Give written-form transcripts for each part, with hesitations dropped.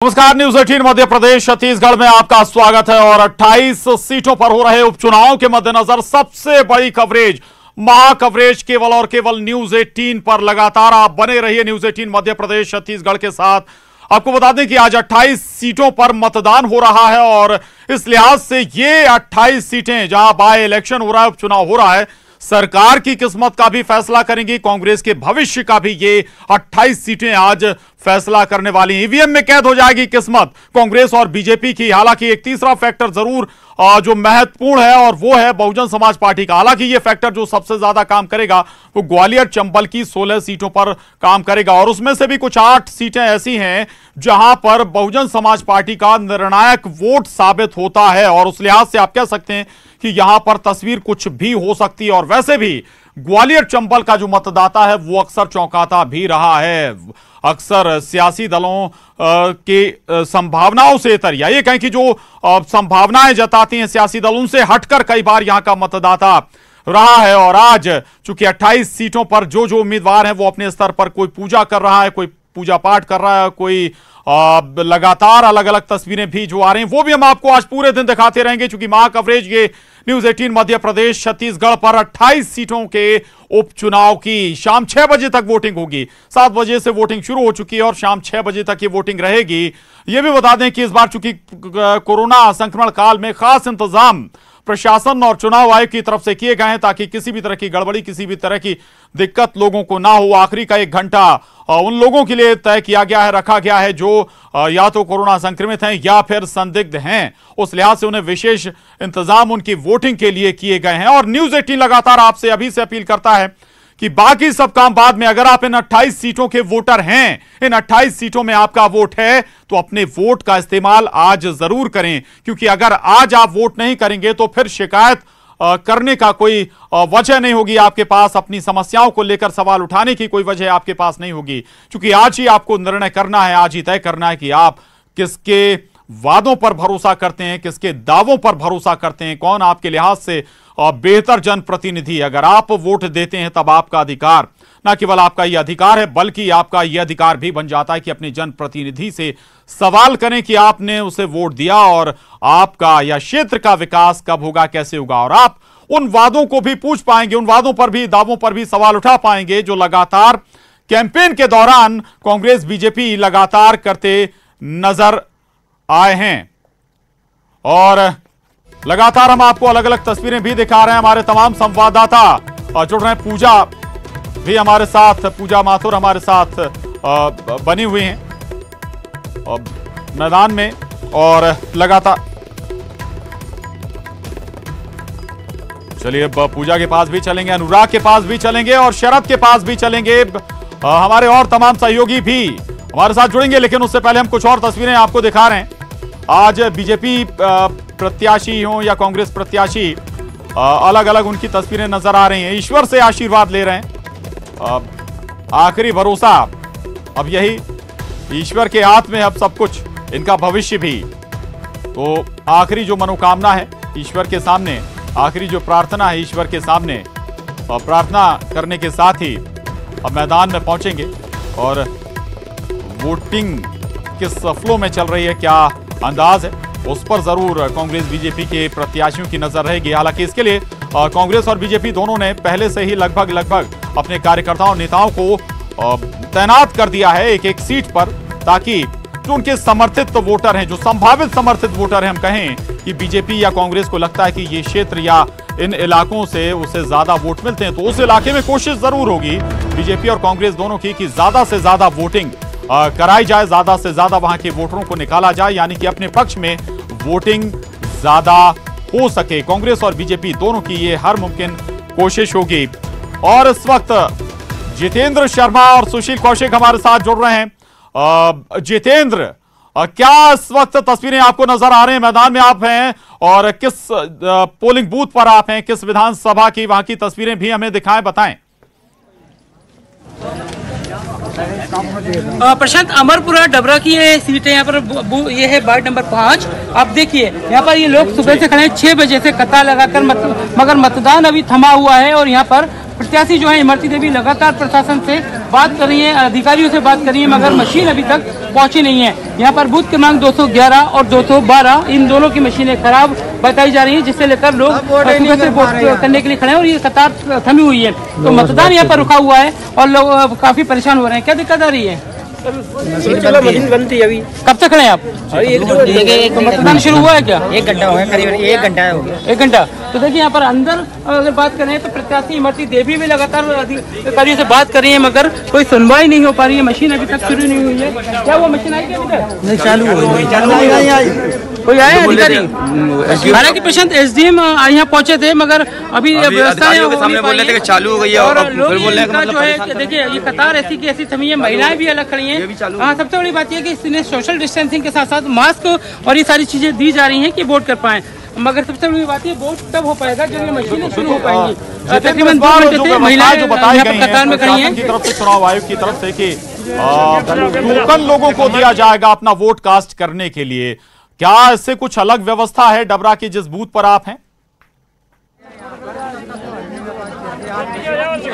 नमस्कार, न्यूज 18 मध्य प्रदेश छत्तीसगढ़ में आपका स्वागत है। और 28 सीटों पर हो रहे उपचुनाव के मद्देनजर सबसे बड़ी कवरेज, महा कवरेज केवल और केवल न्यूज 18 पर। लगातार आप बने रहिए न्यूज 18 मध्य प्रदेश छत्तीसगढ़ के साथ। आपको बता दें कि आज 28 सीटों पर मतदान हो रहा है और इस लिहाज से ये 28 सीटें जहां बाय इलेक्शन हो रहा है, उपचुनाव हो रहा है, सरकार की किस्मत का भी फैसला करेंगी, कांग्रेस के भविष्य का भी ये 28 सीटें आज फैसला करने वाली। ईवीएम में कैद हो जाएगी किस्मत कांग्रेस और बीजेपी की। हालांकि एक तीसरा फैक्टर जरूर जो महत्वपूर्ण है और वो है बहुजन समाज पार्टी का। हालांकि ये फैक्टर जो सबसे ज्यादा काम करेगा वो ग्वालियर चंबल की 16 सीटों पर काम करेगा और उसमें से भी कुछ 8 सीटें ऐसी हैं जहां पर बहुजन समाज पार्टी का निर्णायक वोट साबित होता है और उस लिहाज से आप कह सकते हैं कि यहां पर तस्वीर कुछ भी हो सकती है। और वैसे भी ग्वालियर चंबल का जो मतदाता है वो अक्सर चौंकाता भी रहा है। अक्सर सियासी दलों के संभावनाओं से या ये कहें कि जो संभावनाएं जताती हैं सियासी दलों से हटकर कई बार यहां का मतदाता रहा है। और आज चूंकि 28 सीटों पर जो उम्मीदवार हैं वो अपने स्तर पर कोई पूजा कर रहा है, कोई पूजा पाठ कर रहा है, कोई लगातार अलग अलग तस्वीरें भी जो आ रही हैं वो भी हम आपको आज पूरे दिन दिखाते रहेंगे। चूंकि महा कवरेज ये न्यूज 18 मध्य प्रदेश छत्तीसगढ़ पर 28 सीटों के उपचुनाव की शाम 6 बजे तक वोटिंग होगी। 7 बजे से वोटिंग शुरू हो चुकी है और शाम 6 बजे तक ये वोटिंग रहेगी। ये भी बता दें कि इस बार चूंकि कोरोना संक्रमण काल में खास इंतजाम प्रशासन और चुनाव आयोग की तरफ से किए गए हैं ताकि किसी भी तरह की गड़बड़ी, किसी भी तरह की दिक्कत लोगों को ना हो। आखिरी का 1 घंटा उन लोगों के लिए तय किया गया है, रखा गया है जो या तो कोरोना संक्रमित हैं या फिर संदिग्ध हैं। उस लिहाज से उन्हें विशेष इंतजाम उनकी वोटिंग के लिए किए गए हैं। और न्यूज 18 लगातार आपसे अभी से अपील करता है कि बाकी सब काम बाद में, अगर आप इन 28 सीटों के वोटर हैं, इन 28 सीटों में आपका वोट है तो अपने वोट का इस्तेमाल आज जरूर करें। क्योंकि अगर आज आप वोट नहीं करेंगे तो फिर शिकायत करने का कोई वजह नहीं होगी आपके पास, अपनी समस्याओं को लेकर सवाल उठाने की कोई वजह आपके पास नहीं होगी। क्योंकि आज ही आपको निर्णय करना है, आज ही तय करना है कि आप किसके वादों पर भरोसा करते हैं, किसके दावों पर भरोसा करते हैं, कौन आपके लिहाज से बेहतर जनप्रतिनिधि। अगर आप वोट देते हैं तब आपका अधिकार, ना केवल आपका यह अधिकार है बल्कि आपका यह अधिकार भी बन जाता है कि अपने जनप्रतिनिधि से सवाल करें कि आपने उसे वोट दिया और आपका या क्षेत्र का विकास कब होगा, कैसे होगा। और आप उन वादों को भी पूछ पाएंगे, उन वादों पर भी, दावों पर भी सवाल उठा पाएंगे जो लगातार कैंपेन के दौरान कांग्रेस बीजेपी लगातार करते नजर आए हैं। और लगातार हम आपको अलग अलग तस्वीरें भी दिखा रहे हैं। हमारे तमाम संवाददाता जुड़ रहे हैं, पूजा भी हमारे साथ, पूजा माथुर हमारे साथ बनी हुई हैं मैदान में। और लगातार चलिए अब पूजा के पास भी चलेंगे, अनुराग के पास भी चलेंगे और शरद के पास भी चलेंगे। हमारे और तमाम सहयोगी भी हमारे साथ जुड़ेंगे, लेकिन उससे पहले हम कुछ और तस्वीरें आपको दिखा रहे हैं। आज बीजेपी प्रत्याशी हो या कांग्रेस प्रत्याशी, अलग अलग उनकी तस्वीरें नजर आ रही हैं। ईश्वर से आशीर्वाद ले रहे हैं, आखिरी भरोसा अब यही, ईश्वर के हाथ में अब सब कुछ, इनका भविष्य भी। तो आखिरी जो मनोकामना है ईश्वर के सामने, आखिरी जो प्रार्थना है ईश्वर के सामने, प्रार्थना करने के साथ ही अब मैदान में पहुंचेंगे। और वोटिंग किस फ्लो में चल रही है, क्या अंदाज है, उस पर जरूर कांग्रेस बीजेपी के प्रत्याशियों की नजर रहेगी। हालांकि इसके लिए कांग्रेस और बीजेपी दोनों ने पहले से ही लगभग अपने कार्यकर्ताओं, नेताओं को तैनात कर दिया है एक एक सीट पर, ताकि जो उनके समर्थित वोटर हैं, जो संभावित समर्थित वोटर हैं, हम कहें कि बीजेपी या कांग्रेस को लगता है कि ये क्षेत्र या इन इलाकों से उसे ज्यादा वोट मिलते हैं, तो उस इलाके में कोशिश जरूर होगी बीजेपी और कांग्रेस दोनों की कि ज्यादा से ज्यादा वोटिंग कराई जाए, ज्यादा से ज्यादा वहां के वोटरों को निकाला जाए, यानी कि अपने पक्ष में वोटिंग ज्यादा हो सके। कांग्रेस और बीजेपी दोनों की ये हर मुमकिन कोशिश होगी। और इस वक्त जितेंद्र शर्मा और सुशील कौशिक हमारे साथ जुड़ रहे हैं। जितेंद्र, क्या इस वक्त तस्वीरें आपको नजर आ रही हैं, मैदान में आप हैं और किस पोलिंग बूथ पर आप हैं, किस विधानसभा की, वहां की तस्वीरें भी हमें दिखाएं, बताएं। प्रशांत, अमरपुरा डबरा की ये सीट है। यहाँ पर ये है वार्ड नंबर 5। आप देखिए यहाँ पर ये लोग सुबह से खड़े हैं 6 बजे से कतार लगाकर, मगर मतदान अभी थमा हुआ है। और यहाँ पर प्रत्याशी जो है इमरती देवी लगातार प्रशासन से बात कर रही है, अधिकारियों से बात कर रही है, मगर मशीन अभी तक पहुंची नहीं है। यहाँ पर बूथ क्रमांक 211 और 212 इन दोनों की मशीनें खराब बताई जा रही है, जिससे लेकर लोग सुबह से वोट करने के लिए खड़े हैं और ये कतार थमी हुई है। तो मतदान यहाँ पर रुका हुआ है और लोग काफी परेशान हो रहे हैं। क्या दिक्कत आ रही है? मशीन बनती है अभी। कब तक खड़े हैं आप? तो मतदान शुरू हुआ है क्या? 1 घंटा हो गया, करीब 1 घंटा हो गया। 1 घंटा। तो देखिए यहाँ पर अंदर अगर बात करें तो प्रत्याशी इमरती देवी भी लगातार अधिकारियों से बात कर रही है, मगर कोई सुनवाई नहीं हो पा रही है। मशीन अभी तक शुरू नहीं हुई है। क्या वो मशीन आई अभी तक? नहीं, चालू हो गई। कोई आया अधिकारी? हालांकि प्रशांत एसडीएम यहाँ पहुंचे थे, मगर अभी अधिकारियों के सामने बोल रहे थे कि चालू हो गई है और लोग बोल रहे हैं जो है देखिए ये कतार ऐसी की ऐसी थमी है, महिलाएं भी अलग खड़ी हैं। हाँ, सबसे बड़ी बात यह कि इसने सोशल डिस्टेंसिंग के साथ साथ मास्क और ये सारी चीजें दी जा रही हैं कि वोट कर पाएं, मगर सबसे बड़ी बात ये वोट तब हो पाएगा जब ये मशीनें शुरू हो पाएंगी। तकरीबन 2 घंटे से महिलाएं यहाँ पर कतार में खड़ी हैं। की तरफ से, चुनाव आयोग की तरफ से कि टोकन लोगों को दिया जाएगा अपना वोट कास्ट करने के लिए। क्या इससे कुछ अलग व्यवस्था है डबरा की जिस बूथ पर आप हैं?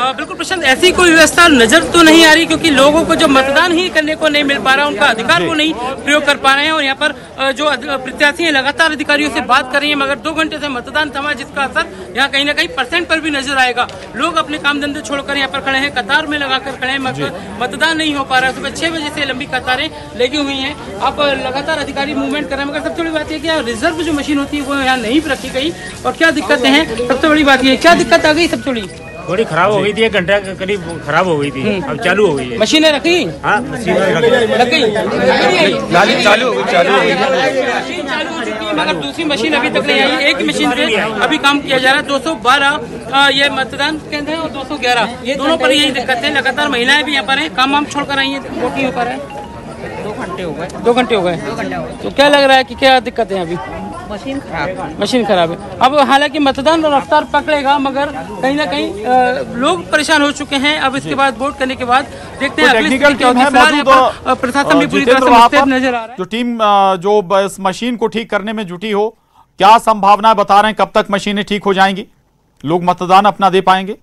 बिल्कुल प्रशांत, ऐसी कोई व्यवस्था नजर तो नहीं आ रही, क्योंकि लोगों को जो मतदान ही करने को नहीं मिल पा रहा, उनका अधिकार वो नहीं प्रयोग कर पा रहे हैं। और यहाँ पर जो प्रत्याशी हैं लगातार अधिकारियों से बात कर रही हैं, मगर 2 घंटे से मतदान थमा, जिसका असर यहाँ कहीं ना कहीं परसेंट पर भी नजर आएगा। लोग अपने काम धंधे छोड़कर यहाँ पर खड़े हैं, कतार में लगाकर खड़े हैं, मगर मतदान नहीं हो पा रहा है। सुबह 6 बजे से लंबी कतारें लगी हुई हैं। आप लगातार अधिकारी मूवमेंट कर रहे हैं, मगर सबसे बड़ी बात यह कि रिजर्व जो मशीन होती है वो यहाँ नहीं रखी गई। और क्या दिक्कतें हैं, सबसे बड़ी बात यह क्या दिक्कत आ गई? सबसे बड़ी थोड़ी खराब हो गई थी, 1 घंटा करीब खराब हो गई थी, अब चालू हो गई है। मशीनें रखी? हाँ, मशीन लग गई, चालू हो गई। मशीन चालू हो चुकी है, मगर दूसरी मशीन अभी तक नहीं आई। एक मशीन से अभी काम किया जा रहा है। 212 ये मतदान केंद्र है और 211 दोनों पर यही दिक्कत है। लगातार महिलाएं भी यहाँ पर हैं, काम वाम छोड़कर आई हैं, वोट नहीं हो पा रहा है। 2 घंटे हो गए। 2 घंटे हो गए। तो क्या लग रहा है कि क्या दिक्कत है? अभी मशीन खराब है। अब हालांकि मतदान रफ्तार पकड़ेगा, मगर कहीं ना कहीं लोग परेशान हो चुके हैं। अब इसके बाद वोट करने के बाद देखते हैं अगली स्थिति क्या होती है। प्रशासन भी पूरी तरह से मुस्तैद नजर आ रहा है। जो टीम जो इस मशीन को ठीक करने में जुटी हो, क्या संभावनाएं बता रहे हैं? कब तक मशीनें ठीक हो जाएंगी, लोग मतदान अपना दे पाएंगे?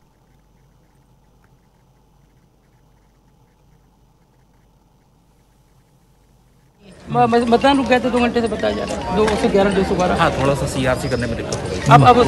मतदान रुक गए थे 2 घंटे से बताया जा रहा है। 211 212। हाँ, थोड़ा सा सीआरसी करने में दिक्कत हो गई। अब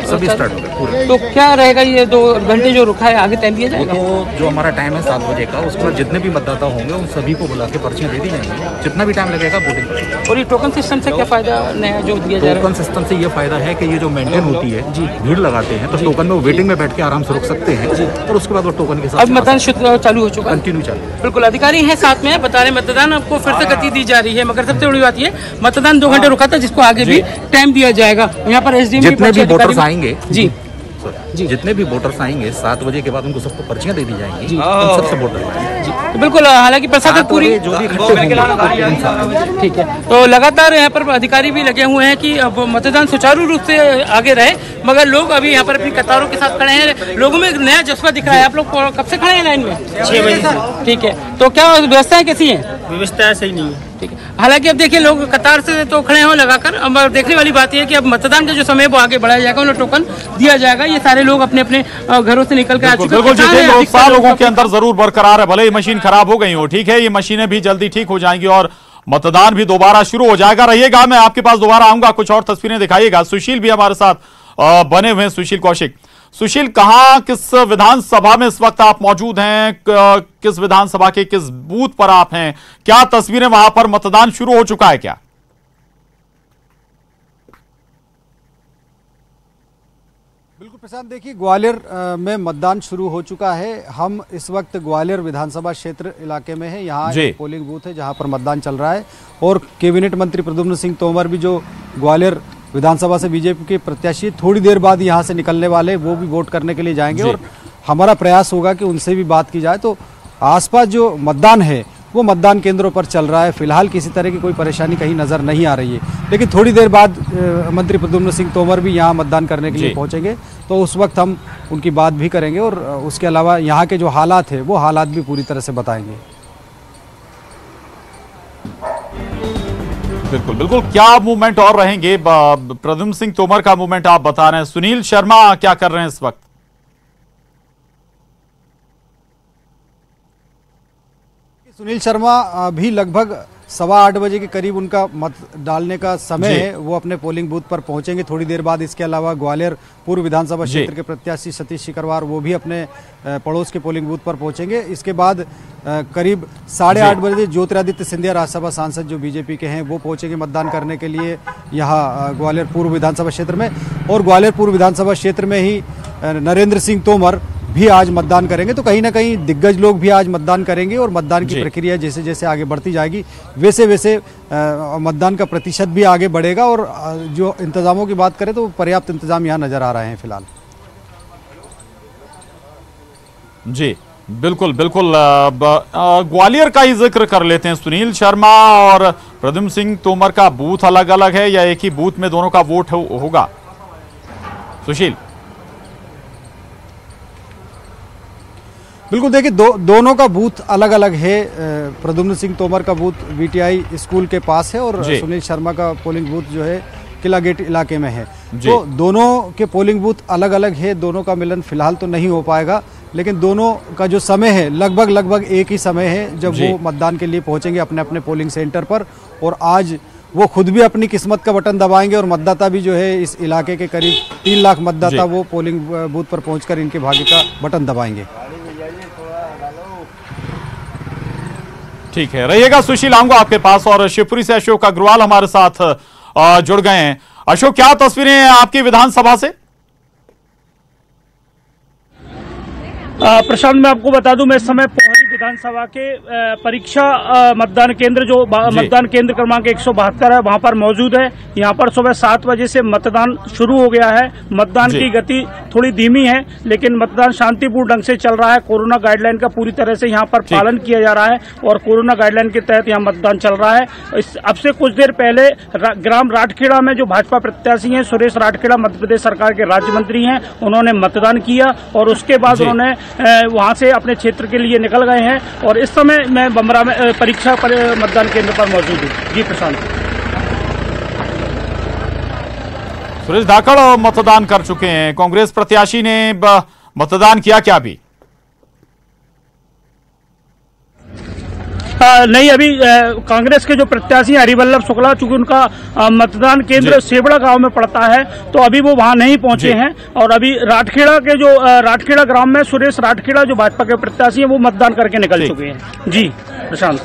सभी स्टार्ट हो गए पूरे। तो क्या रहेगा ये 2 घंटे जो रुका है, आगे टाइम दिया जाएगा? तो जो हमारा टाइम है 7 बजे का, उसके बाद जितने भी मतदाता होंगे उन सभी को बुला के पर्चियां दे दी जाएंगी। जितना भी टाइम लगेगा वोटिंग। और ये टोकन सिस्टम से क्या फायदा नया जो दिया जा रहा है? टोकन सिस्टम से ये फायदा है कि ये जो मेंटेन होती है, भीड़ लगाते हैं तो टोकन में वेटिंग में बैठ के आराम से रुक सकते हैं और उसके बाद वो टोकन के साथ अब मतदान चालू हो चुका है, कंटिन्यू चालू। बिल्कुल अधिकारी हैं साथ में, बता रहे मतदान आपको फिर से गति दी जा रही है। मगर सबसे बड़ी बात ये मतदान 2 घंटे रुका था, जिसको आगे भी टाइम दिया जाएगा। यहाँ पर एसडीएम जितने भी वोटर्स आएंगे जी जितने भी वोटर्स आएंगे 7 बजे के बाद उनको सबको पर्चियां दे दी जाएंगी, सबसे वोटर। तो बिल्कुल, हालांकि प्रशासन पूरी जो भी ठीक है। तो लगातार यहाँ पर अधिकारी भी लगे हुए हैं कि अब मतदान सुचारू रूप से आगे रहे, मगर लोग अभी यहाँ पर अपनी कतारों के साथ खड़े हैं। लोगों में एक नया जज्बा दिख रहा है। आप लोग कब से खड़े हैं लाइन में? 6 बजे से। ठीक है, तो क्या व्यवस्थाएं कैसी हैं? व्यवस्था सही नहीं है। ठीक है, हालांकि अब देखिए लोग कतार से तो खड़े हो लगाकर। अब देखने वाली बात यह है कि अब मतदान का जो समय वो आगे बढ़ाया जाएगा, उन्हें टोकन दिया जाएगा। ये सारे लोग अपने अपने घरों से निकल के आ चुके हैं। बिल्कुल जितेंद्र, उत्साह लोगों के अंदर जरूर बरकरार है, भले ही मशीन खराब हो गई हो। ठीक है, ये मशीनें भी जल्दी ठीक हो जाएंगी और मतदान भी दोबारा शुरू हो जाएगा। रहिएगा, मैं आपके पास दोबारा आऊंगा, कुछ और तस्वीरें दिखाइएगा। सुशील भी हमारे साथ बने हुए हैं, सुशील कौशिक। सुशील, कहां, किस विधानसभा में इस वक्त आप मौजूद हैं? किस विधानसभा के किस बूथ पर आप हैं? क्या तस्वीरें, वहां पर मतदान शुरू हो चुका है क्या? बिल्कुल प्रशांत, देखिए ग्वालियर में मतदान शुरू हो चुका है। हम इस वक्त ग्वालियर विधानसभा क्षेत्र इलाके में हैं। यहाँ एक पोलिंग बूथ है जहाँ पर मतदान चल रहा है और कैबिनेट मंत्री प्रद्युम्न सिंह तोमर भी, जो ग्वालियर विधानसभा से बीजेपी के प्रत्याशी, थोड़ी देर बाद यहाँ से निकलने वाले, वो भी वोट करने के लिए जाएंगे और हमारा प्रयास होगा कि उनसे भी बात की जाए। तो आसपास जो मतदान है वो मतदान केंद्रों पर चल रहा है। फिलहाल किसी तरह की कोई परेशानी कहीं नजर नहीं आ रही है, लेकिन थोड़ी देर बाद मंत्री प्रद्युम्न सिंह तोमर भी यहाँ मतदान करने के लिए पहुंचेंगे, तो उस वक्त हम उनकी बात भी करेंगे और उसके अलावा यहाँ के जो हालात है वो हालात भी पूरी तरह से बताएंगे। बिल्कुल बिल्कुल, क्या मूवमेंट और रहेंगे? प्रद्युम्न सिंह तोमर का मूवमेंट आप बता रहे हैं, सुनील शर्मा क्या कर रहे हैं इस वक्त? सुनील शर्मा भी लगभग 8:15 बजे के करीब उनका मत डालने का समय है, वो अपने पोलिंग बूथ पर पहुंचेंगे थोड़ी देर बाद। इसके अलावा ग्वालियर पूर्व विधानसभा क्षेत्र के प्रत्याशी सतीश सिकरवार वो भी अपने पड़ोस के पोलिंग बूथ पर पहुंचेंगे। इसके बाद करीब 8:30 बजे ज्योतिरादित्य सिंधिया राज्यसभा सांसद जो बीजेपी के हैं वो पहुंचेंगे मतदान करने के लिए यहाँ ग्वालियर पूर्व विधानसभा क्षेत्र में। और ग्वालियर पूर्व विधानसभा क्षेत्र में ही नरेंद्र सिंह तोमर भी आज मतदान करेंगे। तो कहीं ना कहीं दिग्गज लोग भी आज मतदान करेंगे और मतदान की प्रक्रिया जैसे जैसे आगे बढ़ती जाएगी वैसे वैसे मतदान का प्रतिशत भी आगे बढ़ेगा। और जो इंतजामों की बात करें तो पर्याप्त इंतजाम यहाँ नजर आ रहे हैं फिलहाल। जी बिल्कुल बिल्कुल। ग्वालियर का ही जिक्र कर लेते हैं। सुनील शर्मा और प्रद्युम्न सिंह तोमर का बूथ अलग अलग है या एक ही बूथ में दोनों का वोट होगा? सुशील। बिल्कुल, देखिए दोनों का बूथ अलग अलग है। प्रद्युम्न सिंह तोमर का बूथ वीटीआई स्कूल के पास है और सुनील शर्मा का पोलिंग बूथ जो है किला गेट इलाके में है। तो दोनों के पोलिंग बूथ अलग अलग है, दोनों का मिलन फिलहाल तो नहीं हो पाएगा, लेकिन दोनों का जो समय है लगभग एक ही समय है जब वो मतदान के लिए पहुंचेंगे अपने अपने पोलिंग सेंटर पर। और आज वो खुद भी अपनी किस्मत का बटन दबाएंगे और मतदाता भी जो है इस इलाके के करीब 3 लाख मतदाता वो पोलिंग बूथ पर पहुंचकर इनके भाग्य का बटन दबाएंगे। ठीक है, रहिएगा सुशील, आऊंगा आपके पास। और शिवपुरी से अशोक अग्रवाल हमारे साथ जुड़ गए हैं। अशोक, क्या तस्वीरें हैं आपकी विधानसभा से? प्रशांत, मैं आपको बता दूं, मैं इस समय पोहरी विधानसभा के परीक्षा मतदान केंद्र जो मतदान केंद्र क्रमांक 172 है वहां पर मौजूद है। यहां पर सुबह 7 बजे से मतदान शुरू हो गया है। मतदान की गति थोड़ी धीमी है लेकिन मतदान शांतिपूर्ण ढंग से चल रहा है। कोरोना गाइडलाइन का पूरी तरह से यहां पर पालन किया जा रहा है और कोरोना गाइडलाइन के तहत यहां मतदान चल रहा है। अब से कुछ देर पहले ग्राम राठखेड़ा में जो भाजपा प्रत्याशी हैं सुरेश राठखेड़ा, मध्य प्रदेश सरकार के राज्य मंत्री हैं, उन्होंने मतदान किया और उसके बाद उन्होंने वहां से अपने क्षेत्र के लिए निकल गए हैं। और इस समय मैं बमरा में परीक्षा मतदान केंद्र पर मौजूद हूँ। जी प्रशांत। सुरेश धाकड़ मतदान कर चुके हैं, कांग्रेस प्रत्याशी ने मतदान किया क्या भी? नहीं, अभी कांग्रेस के जो प्रत्याशी हरिवल्लभ शुक्ला, चूंकि उनका मतदान केंद्र सेबड़ा गांव में पड़ता है तो अभी वो वहां नहीं पहुंचे हैं। और अभी राठखेड़ा के जो राठखेड़ा ग्राम में सुरेश राठखेड़ा जो भाजपा के प्रत्याशी हैं वो मतदान करके निकल चुके हैं। जी प्रशांत।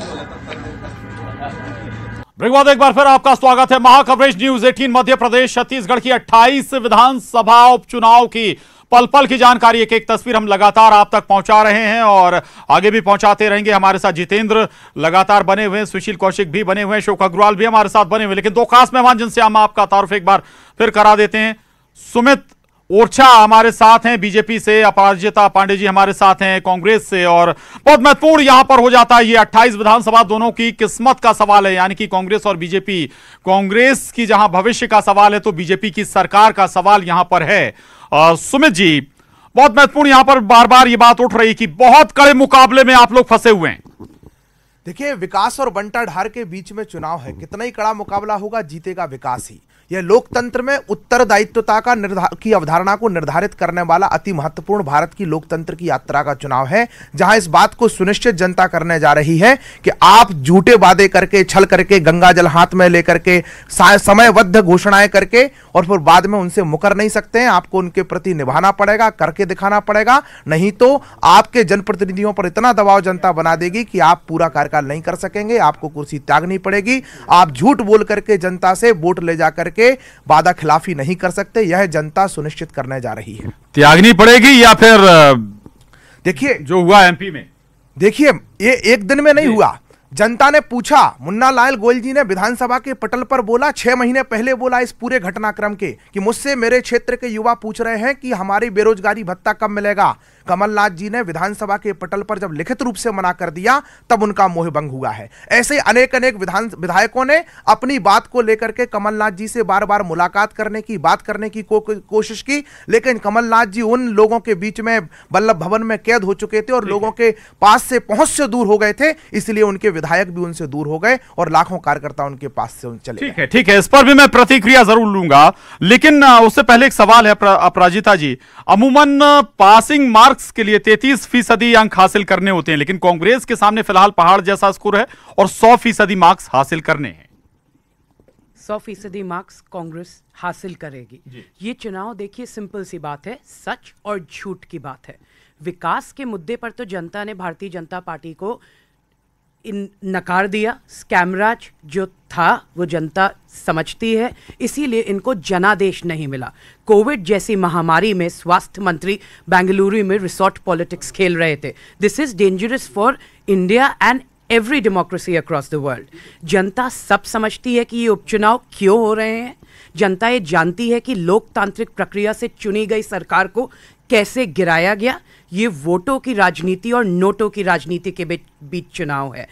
ब्रेक एक बार फिर आपका स्वागत है। महाकवरेज न्यूज 18 मध्य प्रदेश छत्तीसगढ़ की 28 विधानसभा उपचुनाव की पल पल की जानकारी, एक एक तस्वीर हम लगातार आप तक पहुंचा रहे हैं और आगे भी पहुंचाते रहेंगे। हमारे साथ जितेंद्र लगातार बने हुए हैं, सुशील कौशिक भी बने हुए हैं, अशोक अग्रवाल भी हमारे साथ बने हुए, लेकिन 2 खास मेहमान जिनसे हम आपका तारुफ एक बार फिर करा देते हैं। सुमित ओरछा हमारे साथ हैं बीजेपी से, अपराजिता पांडे जी हमारे साथ हैं कांग्रेस से। और बहुत महत्वपूर्ण यहां पर हो जाता है, ये 28 विधानसभा दोनों की किस्मत का सवाल है, यानी कि कांग्रेस और बीजेपी। कांग्रेस की जहां भविष्य का सवाल है तो बीजेपी की सरकार का सवाल यहां पर है। सुमित जी, बहुत महत्वपूर्ण यहां पर बार बार ये बात उठ रही कि बहुत कड़े मुकाबले में आप लोग फंसे हुए हैं। देखिए, विकास और बंटाढार के बीच में चुनाव है, कितना ही कड़ा मुकाबला होगा, जीतेगा विकास ही। यह लोकतंत्र में उत्तरदायित्वता की अवधारणा को निर्धारित करने वाला अति महत्वपूर्ण भारत की लोकतंत्र की यात्रा का चुनाव है, जहां इस बात को सुनिश्चित जनता करने जा रही है कि आप झूठे वादे करके, छल करके, गंगा जल हाथ में लेकर के, समयबद्ध घोषणाएं करके और फिर बाद में उनसे मुकर नहीं सकते हैं। आपको उनके प्रति निभाना पड़ेगा, करके दिखाना पड़ेगा, नहीं तो आपके जनप्रतिनिधियों पर इतना दबाव जनता बना देगी कि आप पूरा कार्यकाल नहीं कर सकेंगे, आपको कुर्सी त्यागनी पड़ेगी। आप झूठ बोल करके जनता से वोट ले जाकर के वादा खिलाफी नहीं कर सकते, यह जनता सुनिश्चित करने जा रही है। त्यागनी पड़ेगी या फिर देखिए जो हुआ एमपी में, देखिए ये एक दिन में नहीं हुआ। जनता ने पूछा, मुन्ना लाल गोयल जी ने विधानसभा के पटल पर बोला, 6 महीने पहले बोला इस पूरे घटनाक्रम के, कि मुझसे मेरे क्षेत्र के युवा पूछ रहे हैं कि हमारी बेरोजगारी भत्ता कब मिलेगा। कमलनाथ जी ने विधानसभा के पटल पर जब लिखित रूप से मना कर दिया तब उनका मोह भंग हुआ है। ऐसे अनेक विधायकों ने अपनी बात को लेकर के कमलनाथ जी से बार बार मुलाकात करने की, बात करने की कोशिश की, लेकिन कमलनाथ जी उन लोगों के बीच में वल्लभ भवन में कैद हो चुके थे और लोगों के पास से पहुंच से दूर हो गए थे, इसलिए उनके विधायक भी उनसे दूर हो गए और लाखों कार्यकर्ता उनके पास से चले गए। ठीक है, इस पर भी मैं प्रतिक्रिया जरूर लूंगा, लेकिन उससे पहले एक सवाल है अपराजिता जी। अमूमन पासिंग मार्क्स के लिए 33% अंक हासिल करने होते हैं, लेकिन कांग्रेस के सामने फिलहाल पहाड़ जैसा स्कोर है और 100% मार्क्स हासिल करने हैं। 100% मार्क्स कांग्रेस हासिल करेगी। ये चुनाव देखिए सिंपल सी बात है, सच और झूठ की बात है। विकास के मुद्दे पर तो जनता ने भारतीय जनता पार्टी को नकार दिया। स्कैमराज जो था वो जनता समझती है, इसीलिए इनको जनादेश नहीं मिला। कोविड जैसी महामारी में स्वास्थ्य मंत्री बेंगलुरु में रिसोर्ट पॉलिटिक्स खेल रहे थे। This is dangerous for India and every democracy across the world. जनता सब समझती है कि ये उपचुनाव क्यों हो रहे हैं। जनता ये जानती है कि लोकतांत्रिक प्रक्रिया से चुनी गई सरकार को कैसे गिराया गया। ये वोटों की राजनीति और नोटों की राजनीति के बीच चुनाव है।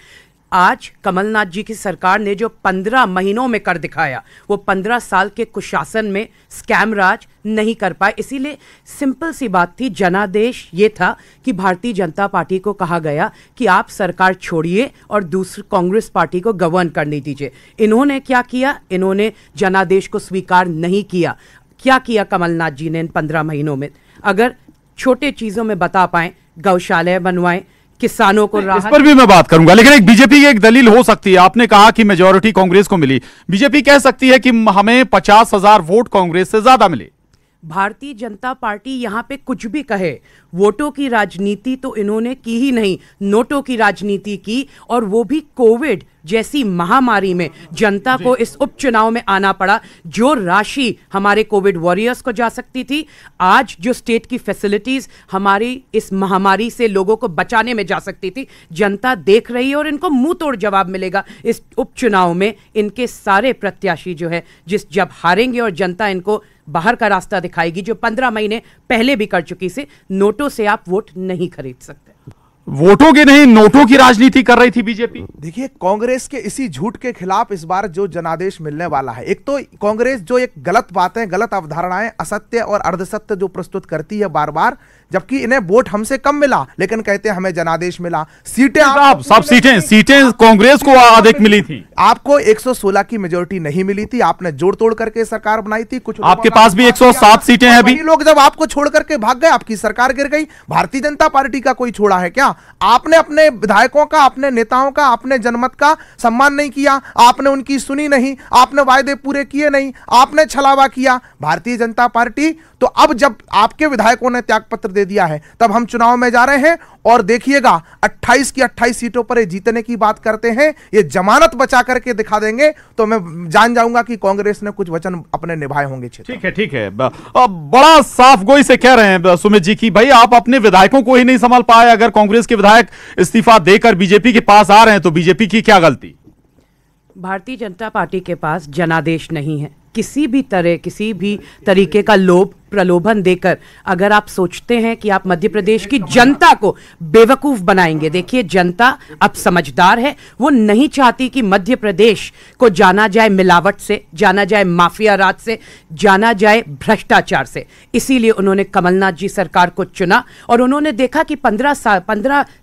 आज कमलनाथ जी की सरकार ने जो 15 महीनों में कर दिखाया, वो 15 साल के कुशासन में स्कैम राज नहीं कर पाए। इसीलिए सिंपल सी बात थी, जनादेश ये था कि भारतीय जनता पार्टी को कहा गया कि आप सरकार छोड़िए और दूसरी कांग्रेस पार्टी को गवर्न करने दीजिए। इन्होंने क्या किया? इन्होंने जनादेश को स्वीकार नहीं किया। क्या किया कमलनाथ जी ने इन 15 महीनों में? अगर छोटे चीजों में बता पाए, गौशाला बनवाएं, किसानों को राहत। इस पर भी मैं बात करूंगा, लेकिन एक बीजेपी की एक दलील हो सकती है। आपने कहा कि मेजॉरिटी कांग्रेस को मिली, बीजेपी कह सकती है कि हमें 50,000 वोट कांग्रेस से ज्यादा मिले। भारतीय जनता पार्टी यहां पे कुछ भी कहे, वोटों की राजनीति तो इन्होंने की ही नहीं, नोटों की राजनीति की, और वो भी कोविड जैसी महामारी में जनता को इस उपचुनाव में आना पड़ा। जो राशि हमारे कोविड वॉरियर्स को जा सकती थी, आज जो स्टेट की फैसिलिटीज हमारी इस महामारी से लोगों को बचाने में जा सकती थी, जनता देख रही है और इनको मुंह तोड़ जवाब मिलेगा इस उपचुनाव में। इनके सारे प्रत्याशी जो है जब हारेंगे और जनता इनको बाहर का रास्ता दिखाएगी, जो 15 महीने पहले भी कर चुकी से, नोटों से आप वोट नहीं खरीद सकते। वोटों के नहीं, नोटों की राजनीति कर रही थी बीजेपी। देखिए, कांग्रेस के इसी झूठ के खिलाफ इस बार जो जनादेश मिलने वाला है, एक तो कांग्रेस जो एक गलत बातें, गलत अवधारणाएं, असत्य और अर्धसत्य जो प्रस्तुत करती है बार बार, जबकि इन्हें वोट हमसे कम मिला लेकिन कहते हैं हमें जनादेश मिला। सीटें सब सीटें कांग्रेस को अधिक मिली थी। आपको 116 की मेजोरिटी नहीं मिली थी, आपने जोड़ तोड़ करके सरकार बनाई थी। कुछ आपके पास भी 107 सीटें हैं अभी। लोग जब आपको छोड़ करके भाग गए, आपकी सरकार गिर गई। भारतीय जनता पार्टी का कोई छोड़ा है क्या? आपने अपने विधायकों का, अपने नेताओं का, अपने जनमत का सम्मान नहीं किया, आपने उनकी सुनी नहीं, आपने वायदे पूरे किए नहीं, आपने छलावा किया। भारतीय जनता पार्टी तो अब जब आपके विधायकों ने त्यागपत्र दे दिया है, तब हम चुनाव में जा रहे हैं और देखिएगा 28 की 28 सीटों पर जीतने की बात करते हैं। ये जमानत बचा करके दिखा देंगे तो मैं जान जाऊंगा कि कांग्रेस ने कुछ वचन अपने निभाए होंगे। ठीक है। बड़ा साफ गोई से कह रहे हैं सुमित जी की भाई आप अपने विधायकों को ही नहीं संभाल पाए। अगर कांग्रेस के विधायक इस्तीफा देकर बीजेपी के पास आ रहे हैं तो बीजेपी की क्या गलती? भारतीय जनता पार्टी के पास जनादेश नहीं है। किसी भी तरीके का लोभ प्रलोभन देकर अगर आप सोचते हैं कि आप मध्य प्रदेश की जनता को बेवकूफ बनाएंगे, देखिए जनता अब समझदार है। वो नहीं चाहती कि मध्य प्रदेश को जाना जाए मिलावट से, जाना जाए माफिया राज से, जाना जाए भ्रष्टाचार से। इसीलिए उन्होंने कमलनाथ जी सरकार को चुना और उन्होंने देखा कि 15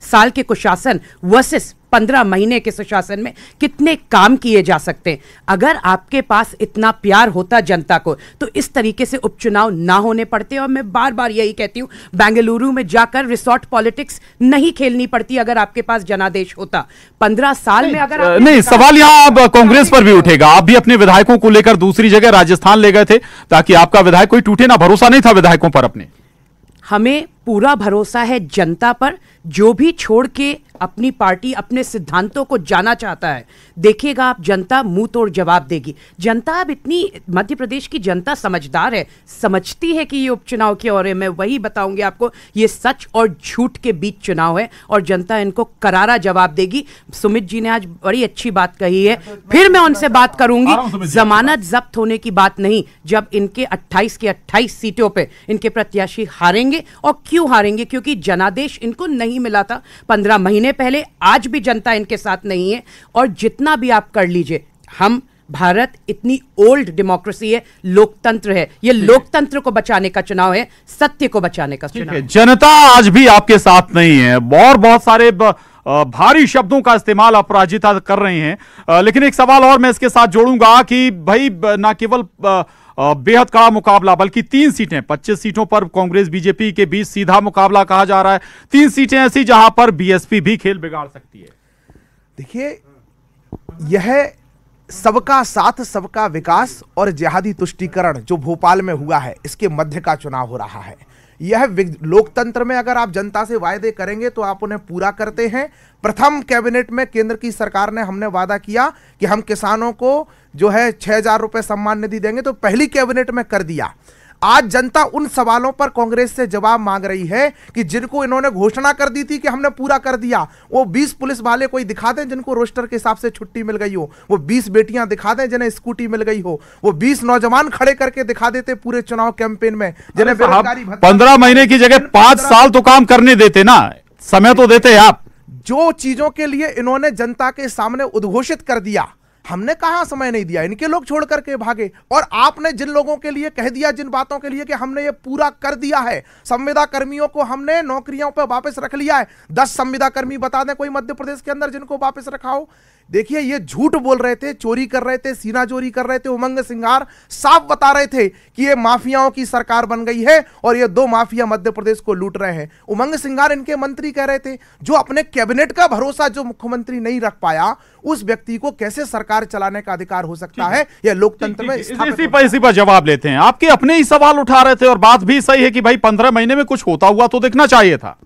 साल के कुशासन वर्सेस 15 महीने के सुशासन में कितने काम किए जा सकते हैं। अगर आपके पास इतना प्यार होता जनता को तो इस तरीके से उपचुनाव ना होने पड़ते। और मैं बार बार यही कहती हूं, बेंगलुरु में जाकर रिसोर्ट पॉलिटिक्स नहीं खेलनी पड़ती अगर आपके पास जनादेश होता। 15 साल में अगर नहीं, सवाल यहां अब कांग्रेस पर भी उठेगा। आप भी अपने विधायकों को लेकर दूसरी जगह राजस्थान ले गए थे ताकि आपका विधायक कोई टूटे ना, भरोसा नहीं था विधायकों पर अपने। हमें पूरा भरोसा है जनता पर। जो भी छोड़ के अपनी पार्टी, अपने सिद्धांतों को जाना चाहता है, देखिएगा आप जनता मुंह तोड़ जवाब देगी। जनता अब इतनी, मध्य प्रदेश की जनता समझदार है, समझती है कि ये उपचुनाव क्या हो रहे हैं। मैं वही बताऊंगी आपको, ये सच और झूठ के बीच चुनाव है और जनता इनको करारा जवाब देगी। सुमित जी ने आज बड़ी अच्छी बात कही है, फिर मैं उनसे बात करूंगी। जमानत जब्त होने की बात नहीं, जब इनके 28 की 28 सीटों पे इनके प्रत्याशी हारेंगे। और क्यों हारेंगे? क्योंकि जनादेश इनको नहीं मिला था 15 महीने पहले। आज भी जनता इनके साथ नहीं है। और जितना भी आप कर लीजिए, हम भारत इतनी ओल्ड डेमोक्रेसी है, लोकतंत्र है। ये लोकतंत्र को बचाने का चुनाव है, सत्य को बचाने का चुनाव है। जनता आज भी आपके साथ नहीं है और बहुत सारे भारी शब्दों का इस्तेमाल अपराजिता कर रहे हैं। लेकिन एक सवाल और मैं इसके साथ जोड़ूंगा कि भाई ना केवल बेहद कड़ा मुकाबला बल्कि 3 सीटें 25 सीटों पर कांग्रेस बीजेपी के बीच सीधा मुकाबला कहा जा रहा है। 3 सीटें ऐसी जहां पर बीएसपी भी खेल बिगाड़ सकती है। देखिए, यह सबका साथ सबका विकास और जिहादी तुष्टीकरण जो भोपाल में हुआ है, इसके मध्य का चुनाव हो रहा है। यह लोकतंत्र में अगर आप जनता से वायदे करेंगे तो आप उन्हें पूरा करते हैं। प्रथम कैबिनेट में केंद्र की सरकार ने हमने वादा किया कि हम किसानों को जो है 6,000 रुपए सम्मान निधि देंगे, तो पहली कैबिनेट में कर दिया। आज जनता उन सवालों पर कांग्रेस से जवाब मांग रही है कि जिनको इन्होंने घोषणा कर दी थी कि हमने पूरा कर दिया, वो 20 पुलिस वाले कोई दिखा दें जिनको रोस्टर के हिसाब से छुट्टी मिल गई हो, वो 20 बेटियां दिखा दें जिन्हें स्कूटी मिल गई हो, वो 20 नौजवान खड़े करके दिखा देते पूरे चुनाव कैंपेन में जिन्हें बेरोजगारी भत्ता। 15 महीने की जगह 5 साल तो काम करने देते ना, समय तो देते आप। जो चीजों के लिए इन्होंने जनता के सामने उद्घोषित कर दिया, हमने कहां समय नहीं दिया, इनके लोग छोड़ करके भागे। और आपने जिन लोगों के लिए कह दिया, जिन बातों के लिए कि हमने ये पूरा कर दिया है, संविदा कर्मियों को हमने नौकरियों पर वापस रख लिया है। 10 संविदा कर्मी बता दें कोई मध्य प्रदेश के अंदर जिनको वापस रखा हो। देखिए, ये झूठ बोल रहे थे, चोरी कर रहे थे, सीना चोरी कर रहे थे। उमंग सिंघार साफ बता रहे थे कि ये माफियाओं की सरकार बन गई है और ये 2 माफिया मध्य प्रदेश को लूट रहे हैं। उमंग सिंघार इनके मंत्री कह रहे थे। जो अपने कैबिनेट का भरोसा जो मुख्यमंत्री नहीं रख पाया, उस व्यक्ति को कैसे सरकार चलाने का अधिकार हो सकता है? यह लोकतंत्र में इसी पर जवाब लेते हैं। आपके अपने ही सवाल उठा रहे थे और बात भी सही है कि भाई 15 महीने में कुछ होता हुआ तो दिखना चाहिए था।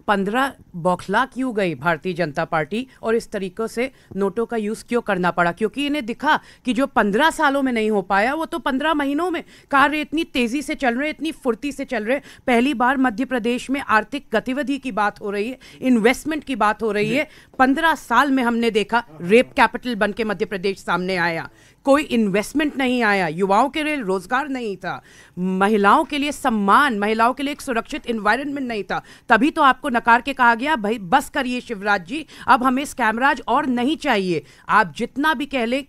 15 बौखला क्यों गई भारतीय जनता पार्टी और इस तरीकों से नोटों का यूज क्यों करना पड़ा? क्योंकि इन्हें दिखा कि जो 15 सालों में नहीं हो पाया वो तो 15 महीनों में। कार्य इतनी तेजी से चल रहे, इतनी फुर्ती से चल रहे। पहली बार मध्य प्रदेश में आर्थिक गतिविधि की बात हो रही है, इन्वेस्टमेंट की बात हो रही है। 15 साल में हमने देखा रेप कैपिटल बन के मध्य प्रदेश सामने आया, कोई इन्वेस्टमेंट नहीं आया, युवाओं के लिए रोजगार नहीं था, महिलाओं के लिए सम्मान, महिलाओं के लिए एक सुरक्षित एनवायरनमेंट नहीं था। तभी तो आपको नकार के कहा गया भाई बस करिए शिवराज जी, अब हमें स्कैम राज और नहीं चाहिए। आप जितना भी कह ले,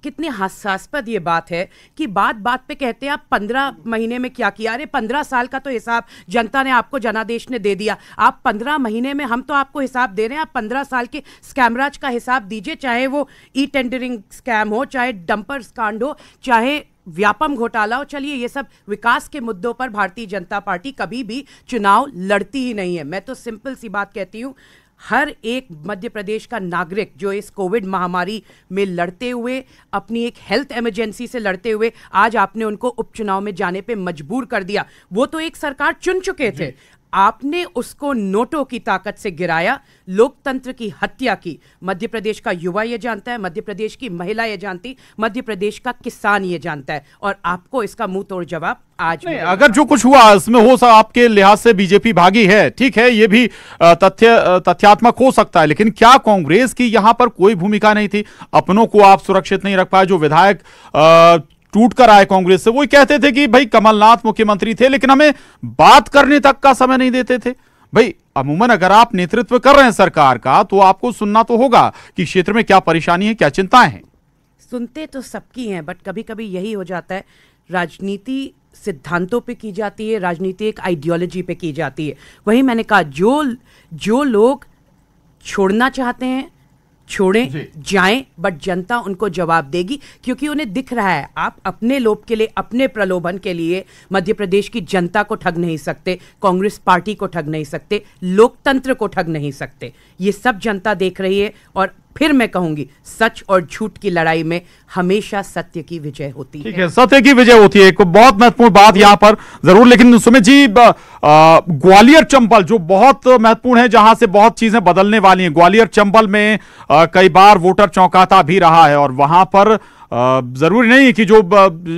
कितनी हास्यास्पद ये बात है कि बात बात पे कहते हैं आप 15 महीने में क्या किया। अरे 15 साल का तो हिसाब जनता ने आपको, जनादेश ने दे दिया। आप 15 महीने में, हम तो आपको हिसाब दे रहे हैं, आप 15 साल के स्कैमराज का हिसाब दीजिए। चाहे वो ई टेंडरिंग स्कैम हो, चाहे डंपर कांड हो, चाहे व्यापम घोटाला हो। चलिए, ये सब विकास के मुद्दों पर भारतीय जनता पार्टी कभी भी चुनाव लड़ती ही नहीं है। मैं तो सिंपल सी बात कहती हूँ, हर एक मध्य प्रदेश का नागरिक जो इस कोविड महामारी में लड़ते हुए, अपनी एक हेल्थ इमरजेंसी से लड़ते हुए, आज आपने उनको उपचुनाव में जाने पे मजबूर कर दिया। वो तो एक सरकार चुन चुके थे, आपने उसको नोटों की ताकत से गिराया, लोकतंत्र की हत्या की। मध्य प्रदेश का युवा ये जानता है, मध्य प्रदेश की महिला ये जानती, मध्य प्रदेश का किसान ये जानता है, और आपको इसका मुंह तोड़ जवाब आज अगर जो कुछ हुआ इसमें हो आपके लिहाज से बीजेपी भागी है, ठीक है, ये भी तथ्यात्मक हो सकता है, लेकिन क्या कांग्रेस की यहां पर कोई भूमिका नहीं थी? अपनों को आप सुरक्षित नहीं रख पाए। जो विधायक टूट कर आए कांग्रेस से, वो कहते थे कि भाई कमलनाथ मुख्यमंत्री थे लेकिन हमें बात करने तक का समय नहीं देते थे। भाई अमूमन अगर आप नेतृत्व कर रहे हैं सरकार का, तो आपको सुनना तो होगा कि क्षेत्र में क्या परेशानी है, क्या चिंताएं हैं। सुनते तो सबकी हैं, बट कभी कभी यही हो जाता है, राजनीति सिद्धांतों पे की जाती है, राजनीति एक आइडियोलॉजी पे की जाती है। वही मैंने कहा, जो लोग छोड़ना चाहते हैं छोड़ें, जाएं, बट जनता उनको जवाब देगी, क्योंकि उन्हें दिख रहा है आप अपने लोभ के लिए, अपने प्रलोभन के लिए मध्य प्रदेश की जनता को ठग नहीं सकते, कांग्रेस पार्टी को ठग नहीं सकते, लोकतंत्र को ठग नहीं सकते। ये सब जनता देख रही है, और फिर मैं कहूंगी, सच और झूठ की लड़ाई में हमेशा सत्य की विजय होती है। ठीक है, सत्य की विजय होती है, एक बहुत महत्वपूर्ण बात यहां पर जरूर। लेकिन सुमित जी, ग्वालियर चंबल जो बहुत महत्वपूर्ण है, जहां से बहुत चीजें बदलने वाली हैं, ग्वालियर चंबल में कई बार वोटर चौंकाता भी रहा है, और वहां पर जरूरी नहीं कि जो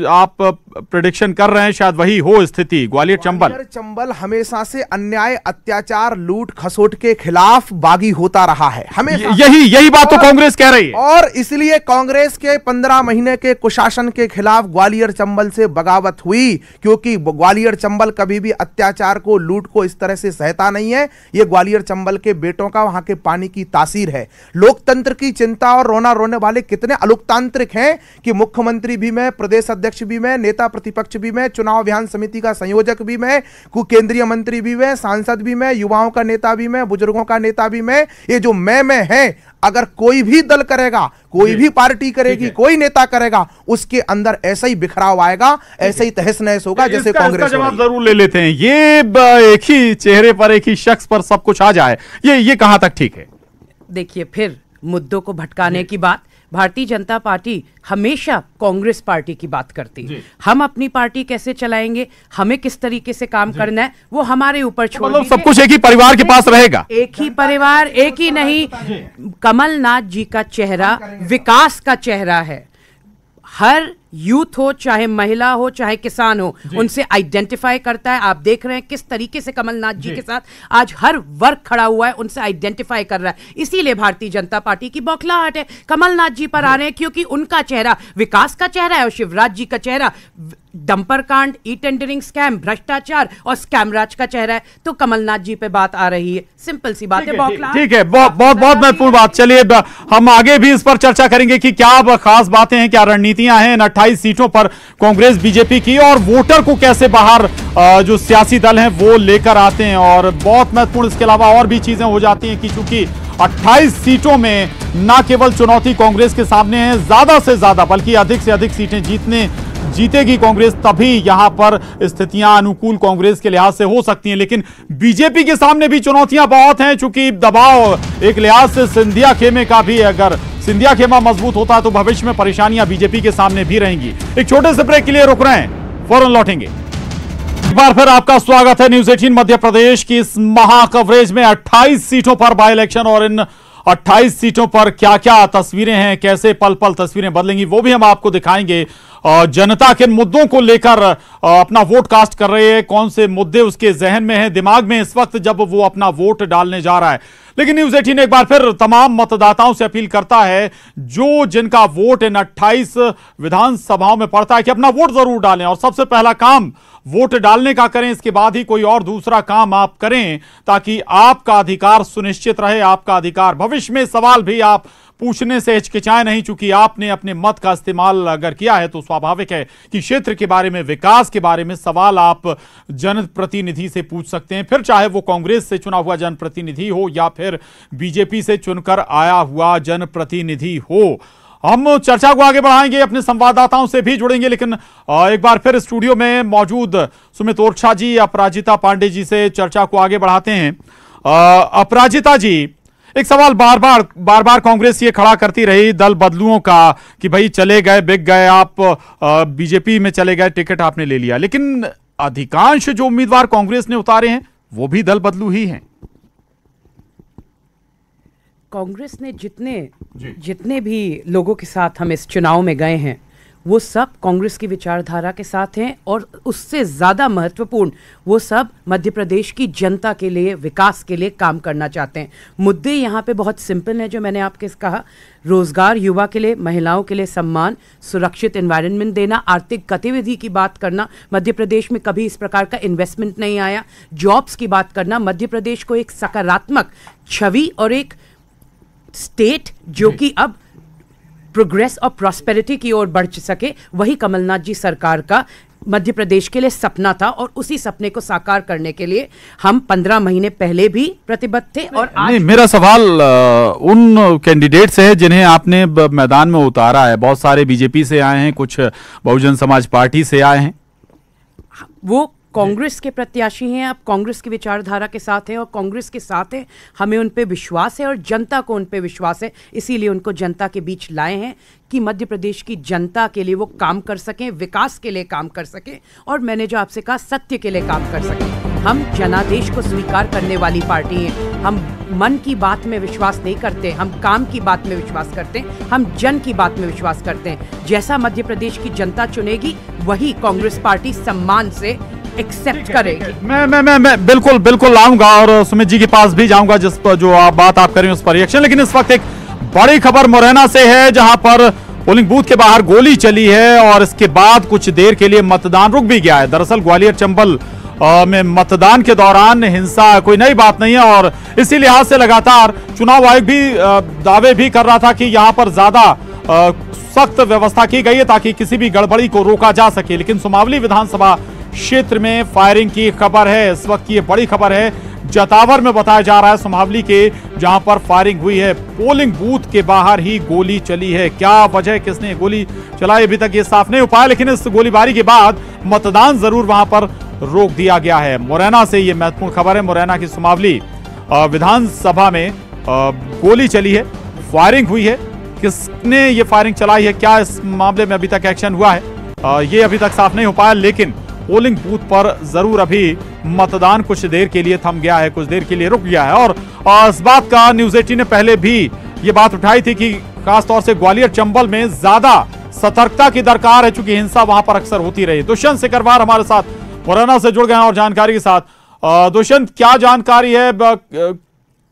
आप प्रेडिक्शन कर रहे हैं शायद वही हो स्थिति। ग्वालियर चंबल हमेशा से अन्याय, अत्याचार, लूट खसोट के खिलाफ बागी होता रहा है, हमेशा। यही बात तो कांग्रेस कह रही है, और इसलिए कांग्रेस के 15 महीने के कुशासन के खिलाफ ग्वालियर चंबल से बगावत हुई, क्योंकि ग्वालियर चंबल कभी भी अत्याचार को, लूट को इस तरह से सहता नहीं है। ये ग्वालियर चंबल के बेटों का, वहां के पानी की तासीर है। लोकतंत्र की चिंता और रोना रोने वाले कितने अलोकतांत्रिक हैं कि मुख्यमंत्री भी मैं, प्रदेश अध्यक्ष भी मैं, नेता प्रतिपक्ष भी मैं, चुनाव अभियान समिति का संयोजक भी मैं, केंद्रीय मंत्री भी मैं, सांसद भी मैं, युवाओं का नेता भी मैं, बुजुर्गों का नेता भी मैं। ये जो मैं है, अगर कोई भी दल करेगा, कोई भी पार्टी करेगी, कोई नेता करेगा, उसके अंदर ऐसा ही बिखराव आएगा, ऐसा ही तहस नहस होगा जैसे कांग्रेस। जवाब जरूर ले लेते हैं। ये एक ही चेहरे पर, एक ही शख्स पर सब कुछ आ जाए, ये कहां तक ठीक है? देखिए, फिर मुद्दों को भटकाने की बात। भारतीय जनता पार्टी हमेशा कांग्रेस पार्टी की बात करती है। हम अपनी पार्टी कैसे चलाएंगे, हमें किस तरीके से काम करना है, वो हमारे ऊपर छोड़ दीजिए। सब कुछ एक ही परिवार के पास रहेगा। एक ही परिवार, एक ही नहीं। कमलनाथ जी का चेहरा विकास का चेहरा है। हर यूथ हो, चाहे महिला हो, चाहे किसान हो, उनसे आइडेंटिफाई करता है। आप देख रहे हैं किस तरीके से कमलनाथ जी के साथ आज हर वर्ग खड़ा हुआ है, उनसे आइडेंटिफाई कर रहा है। इसीलिए भारतीय जनता पार्टी की बौखलाहट है। कमलनाथ जी पर आ रहे हैं क्योंकि उनका चेहरा विकास का चेहरा है और शिवराज जी का चेहरा डंपर कांड, ई टेंडरिंग स्कैम, भ्रष्टाचार और स्कैम राज का चेहरा है। तो कमलनाथ जी पे बात आ रही है। सिंपल सी बात है। ठीक है, बहुत महत्वपूर्ण बात। चलिए, हम आगे भी इस पर चर्चा करेंगे कि क्या खास बातें हैं, क्या रणनीतियां हैं इन 28 सीटों पर कांग्रेस बीजेपी की, और वोटर को कैसे बाहर जो सियासी दल हैं वो लेकर आते हैं। और बहुत महत्वपूर्ण इसके अलावा और भी चीजें हो जाती हैं कि चूंकि 28 सीटों में न केवल चुनौती कांग्रेस के सामने है, ज्यादा से ज्यादा बल्कि अधिक से अधिक सीटें जीतेगी कांग्रेस, तभी यहां पर स्थितियां अनुकूल कांग्रेस के लिहाज से हो सकती हैं। लेकिन बीजेपी के सामने भी चुनौतियां बहुत हैं, चूंकि दबाव एक लिहाज से सिंधिया खेमे का भी, अगर सिंधिया खेमा मजबूत होता है तो भविष्य में परेशानियां बीजेपी के सामने भी रहेंगी। एक छोटे से ब्रेक के लिए रुक रहे हैं, फौरन लौटेंगे। एक बार फिर आपका स्वागत है न्यूज 18 मध्य प्रदेश की इस महा कवरेज में। 28 सीटों पर बाय इलेक्शन, और इन 28 सीटों पर क्या क्या तस्वीरें हैं, कैसे पल पल तस्वीरें बदलेंगी, वो भी हम आपको दिखाएंगे। जनता के मुद्दों को लेकर अपना वोट कास्ट कर रहे हैं, कौन से मुद्दे उसके जहन में हैं, दिमाग में इस वक्त जब वो अपना वोट डालने जा रहा है। लेकिन न्यूज 18 एक बार फिर तमाम मतदाताओं से अपील करता है, जो जिनका वोट इन 28 विधानसभाओं में पड़ता है, कि अपना वोट जरूर डालें और सबसे पहला काम वोट डालने का करें। इसके बाद ही कोई और दूसरा काम आप करें, ताकि आपका अधिकार सुनिश्चित रहे। आपका अधिकार, भविष्य में सवाल भी आप पूछने से हिचकिचाए नहीं, चूंकि आपने अपने मत का इस्तेमाल अगर किया है तो स्वाभाविक है कि क्षेत्र के बारे में, विकास के बारे में सवाल आप जनप्रतिनिधि से पूछ सकते हैं, फिर चाहे वो कांग्रेस से चुना हुआ जनप्रतिनिधि हो या फिर बीजेपी से चुनकर आया हुआ जनप्रतिनिधि हो। हम चर्चा को आगे बढ़ाएंगे, अपने संवाददाताओं से भी जुड़ेंगे, लेकिन एक बार फिर स्टूडियो में मौजूद सुमित ओरछा जी, अपराजिता पांडे जी से चर्चा को आगे बढ़ाते हैं। अपराजिता जी, एक सवाल बार बार कांग्रेस ये खड़ा करती रही दल बदलुओं का कि भाई चले गए, बिक गए, आप बीजेपी में चले गए, टिकट आपने ले लिया, लेकिन अधिकांश जो उम्मीदवार कांग्रेस ने उतारे हैं वो भी दल बदलू ही हैं। कांग्रेस ने जितने भी लोगों के साथ हम इस चुनाव में गए हैं, वो सब कांग्रेस की विचारधारा के साथ हैं, और उससे ज़्यादा महत्वपूर्ण, वो सब मध्य प्रदेश की जनता के लिए, विकास के लिए काम करना चाहते हैं। मुद्दे यहाँ पे बहुत सिंपल हैं, जो मैंने आपके कहा, रोजगार, युवा के लिए, महिलाओं के लिए सम्मान, सुरक्षित एनवायरनमेंट देना, आर्थिक गतिविधि की बात करना। मध्य प्रदेश में कभी इस प्रकार का इन्वेस्टमेंट नहीं आया। जॉब्स की बात करना, मध्य प्रदेश को एक सकारात्मक छवि और एक स्टेट जो कि अब प्रोग्रेस और प्रॉस्पेरिटी की ओर बढ़ सके, वही कमलनाथ जी सरकार का मध्य प्रदेश के लिए सपना था, और उसी सपने को साकार करने के लिए हम 15 महीने पहले भी प्रतिबद्ध थे। और आज मेरा सवाल उन कैंडिडेट से है जिन्हें आपने मैदान में उतारा है। बहुत सारे बीजेपी से आए हैं, कुछ बहुजन समाज पार्टी से आए हैं, वो कांग्रेस के प्रत्याशी हैं, अब कांग्रेस की विचारधारा के साथ हैं और कांग्रेस के साथ हैं। हमें उन पे विश्वास है और जनता को उन पे विश्वास है, इसीलिए उनको जनता के बीच लाए हैं कि मध्य प्रदेश की जनता के लिए वो काम कर सकें, विकास के लिए काम कर सकें, और मैंने जो आपसे कहा, सत्य के लिए काम कर सकें। हम जनादेश को स्वीकार करने वाली पार्टी हैं। हम मन की बात में विश्वास नहीं करते, हम काम की बात में विश्वास करते हैं, हम जन की बात में विश्वास करते हैं। जैसा मध्य प्रदेश की जनता चुनेगी, वही कांग्रेस पार्टी सम्मान से एक्सेप्ट करेगी। मैं बिल्कुल आऊंगा और सुमित जी के पास भी जाऊंगा, जिस पर जो आप बात आप करें उस पर रिएक्शन। लेकिन इस वक्त एक बड़ी खबर मुरैना से है, जहां पर पोलिंग बूथ के बाहर गोली चली है और इसके बाद कुछ देर के लिए मतदान रुक भी गया है। दरअसल ग्वालियर चंबल में मतदान के दौरान हिंसा कोई नई बात नहीं है, और इसी लिहाज से लगातार चुनाव आयोग भी दावे भी कर रहा था कि यहां पर ज्यादा सख्त व्यवस्था की गई है ताकि किसी भी गड़बड़ी को रोका जा सके। लेकिन सुमावली विधानसभा क्षेत्र में फायरिंग की खबर है। इस वक्त की बड़ी खबर है, जतावर में बताया जा रहा है सुमावली के, जहां पर फायरिंग हुई है। पोलिंग बूथ के बाहर ही गोली चली है। क्या वजह, किसने गोली चलाई, अभी तक ये साफ नहीं हो पाया, लेकिन इस गोलीबारी के बाद मतदान जरूर वहां पर रोक दिया गया है। मुरैना से ये महत्वपूर्ण खबर है। मुरैना की सुमावली विधानसभा में गोली चली है, फायरिंग हुई है। किसने ये फायरिंग चलाई है, क्या इस मामले में अभी तक एक्शन हुआ है, ये अभी तक साफ नहीं हो पाया। लेकिन पोलिंग बूथ पर जरूर अभी मतदान कुछ देर के लिए थम गया है, कुछ देर के लिए रुक गया है। और इस बात का न्यूज 18 ने पहले भी ये बात उठाई थी कि खासतौर से ग्वालियर चंबल में ज्यादा सतर्कता की दरकार है, चूंकि हिंसा वहां पर अक्सर होती रही। दुष्यंत सिकरवार हमारे साथ मुरैना से जुड़ गए हैं और जानकारी के साथ। दुष्यंत, क्या जानकारी है,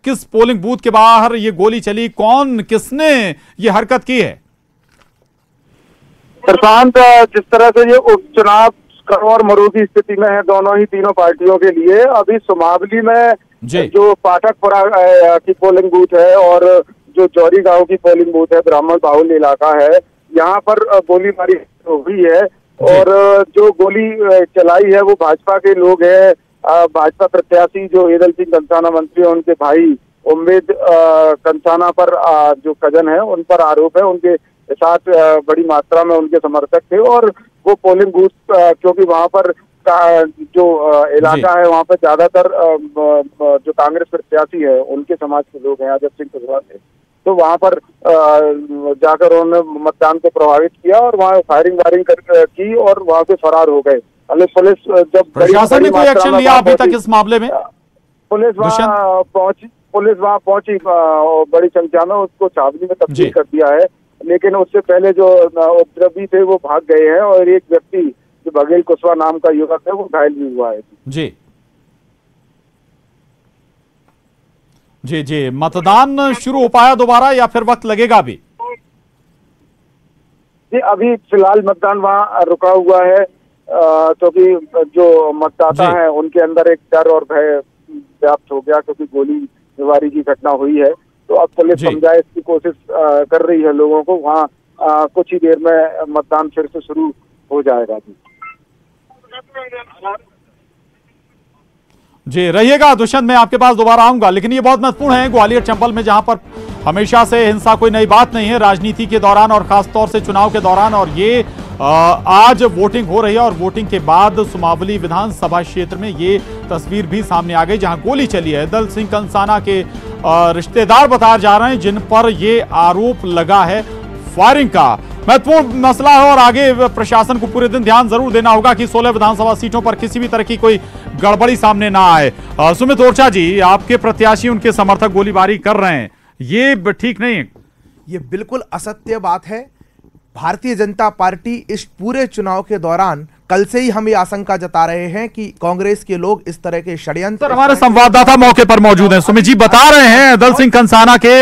किस पोलिंग बूथ के बाहर ये गोली चली, कौन किसने ये हरकत की है? प्रशांत, जिस तरह से ये उपचुनाव और मरू की स्थिति में है दोनों ही तीनों पार्टियों के लिए, अभी सुमावली में जो पाठकपुरा की पोलिंग बूथ है और जो जौरी गांव की पोलिंग बूथ है, ब्राह्मण बाहुल्य इलाका है, यहाँ पर गोलीबारी हुई है। और जो गोली चलाई है वो भाजपा के लोग हैं। भाजपा प्रत्याशी जो ईदल सिंह कंसाना मंत्री है, उनके भाई उम्मीद कंसाना पर जो कजन है उन पर आरोप है। उनके साथ बड़ी मात्रा में उनके समर्थक थे और वो पोलिंग बूथ, क्योंकि वहां पर जो इलाका है वहां पर ज्यादातर जो कांग्रेस प्रत्याशी है उनके समाज के लोग हैं, अजब सिंह कुशवाहा थे, तो वहां पर जाकर उन्होंने मतदान को प्रभावित किया और वहां फायरिंग की और वहां से फरार हो गए। पुलिस जब प्रशासन ने कोई एक्शन लिया अभी तक इस मामले में? पुलिस वहां पहुंची बड़ी संख्या में, उसको छावनी में तब्दील कर दिया है। लेकिन उससे पहले जो उपद्रवी थे वो भाग गए हैं और एक व्यक्ति जो बघेल कुशवाहा नाम का युवक है वो घायल भी हुआ है। जी जी जी, मतदान शुरू हो पाया दोबारा या फिर वक्त लगेगा अभी? जी, अभी फिलहाल मतदान वहाँ रुका हुआ है, क्योंकि जो मतदाता हैं उनके अंदर एक डर और भय व्याप्त हो गया, क्योंकि गोलीबारी की घटना हुई है। तो अब पुलिस समझाए की कोशिश कर रही है लोगों को। वहाँ कुछ ही देर में मतदान फिर से शुरू हो जाएगा। जी रहिएगा दुष्यंत, मैं आपके पास दोबारा आऊंगा। लेकिन ये बहुत महत्वपूर्ण है, ग्वालियर चंबल में जहां पर हमेशा से हिंसा कोई नई बात नहीं है राजनीति के दौरान और खासतौर से चुनाव के दौरान, और ये आज वोटिंग हो रही है और वोटिंग के बाद सुमावली विधानसभा क्षेत्र में ये तस्वीर भी सामने आ गई जहां गोली चली है। दल सिंह कंसाना के रिश्तेदार बताए जा रहे हैं जिन पर ये आरोप लगा है फायरिंग का। महत्वपूर्ण मसला है और आगे प्रशासन को पूरे दिन ध्यान जरूर देना होगा कि 16 विधानसभा सीटों पर किसी भी तरह की कोई गड़बड़ी सामने ना आए। सुमित ओरछा जी, आपके प्रत्याशी उनके समर्थक गोलीबारी कर रहे हैं, ये ठीक नहीं है? ये बिल्कुल असत्य बात है। भारतीय जनता पार्टी इस पूरे चुनाव के दौरान कल से ही हम ये आशंका जता रहे हैं कि कांग्रेस के लोग इस तरह के षड्यंत्र। हमारे संवाददाता मौके पर मौजूद हैं, सुमित जी बता रहे हैं दल सिंह कंसाना के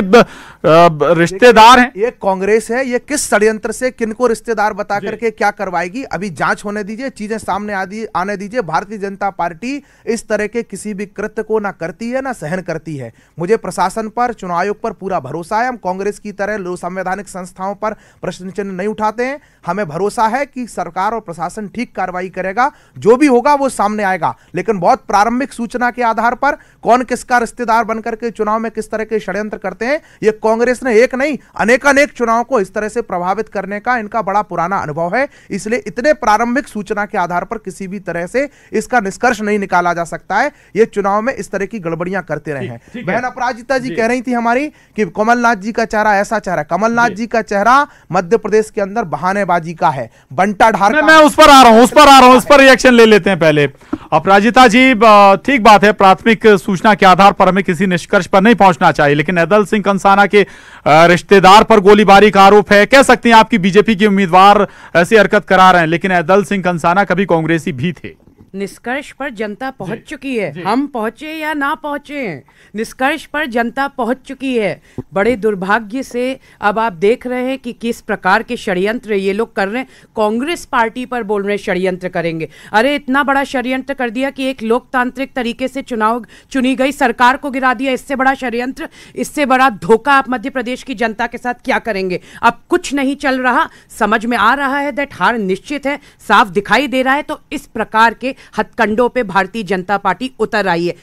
रिश्तेदार हैं। ये कांग्रेस है, ये किस षड्यंत्र से किनको रिश्तेदार बता करके क्या करवाएगी, अभी जांच होने दीजिए, चीजें सामने आने दीजिए। भारतीय जनता पार्टी इस तरह के किसी भी कृत्य को ना करती है ना सहन करती है। मुझे प्रशासन पर, चुनाव आयोग पर पूरा भरोसा है। हम कांग्रेस की तरह संवैधानिक संस्थाओं पर प्रश्न चिन्ह नहीं उठाते हैं। हमें भरोसा है कि सरकार और प्रशासन ठीक कार्रवाई करेगा, जो भी होगा वो सामने आएगा। लेकिन बहुत प्रारंभिक सूचना के आधार पर कौन किसका रिश्तेदार बनकर के चुनाव में किस तरह के षड्यंत्र करते हैं, ये कांग्रेस ने एक नहीं अनेकानेक चुनाव को इस तरह से प्रभावित करने का इनका बड़ा पुराना अनुभव है। इसलिए इतने प्रारंभिक सूचना के आधार पर किसी भी तरह से इसका निष्कर्ष नहीं निकाला जा सकता है ये चुनाव में इस तरह की गड़बड़ियां करते रहे हैं। बहन अपराजिता जी कह रही थी हमारी कि कमलनाथ जी का चेहरा ऐसा चेहरा, कमलनाथ जी का चेहरा मध्य प्रदेश के अंदर बहानेबाजी का है, बंटा ढार। मैं उस पर आ रहा हूं, उस पर रिएक्शन ले लेते हैं पहले। अपराजिता जी, ठीक बात है, प्राथमिक सूचना के आधार पर हमें किसी निष्कर्ष पर नहीं पहुंचना चाहिए, लेकिन दल सिंह कंसाना के रिश्तेदार पर गोलीबारी का आरोप है। कह सकते हैं आपकी बीजेपी के उम्मीदवार ऐसी हरकत करा रहे हैं, लेकिन दल सिंह कंसाना कभी कांग्रेसी भी थे। निष्कर्ष पर जनता पहुंच चुकी है। हम पहुंचे या ना पहुंचे, निष्कर्ष पर जनता पहुंच चुकी है। बड़े दुर्भाग्य से अब आप देख रहे हैं कि किस प्रकार के षड्यंत्र ये लोग कर रहे हैं। कांग्रेस पार्टी पर बोल रहे षड्यंत्र करेंगे। अरे इतना बड़ा षड्यंत्र कर दिया कि एक लोकतांत्रिक तरीके से चुनी गई सरकार को गिरा दिया। इससे बड़ा षड्यंत्र, इससे बड़ा धोखा आप मध्य प्रदेश की जनता के साथ क्या करेंगे? अब कुछ नहीं चल रहा, समझ में आ रहा है दैट हार निश्चित है, साफ दिखाई दे रहा है। तो इस प्रकार के हथकंडों पे भारतीय जनता पार्टी उतर आई है।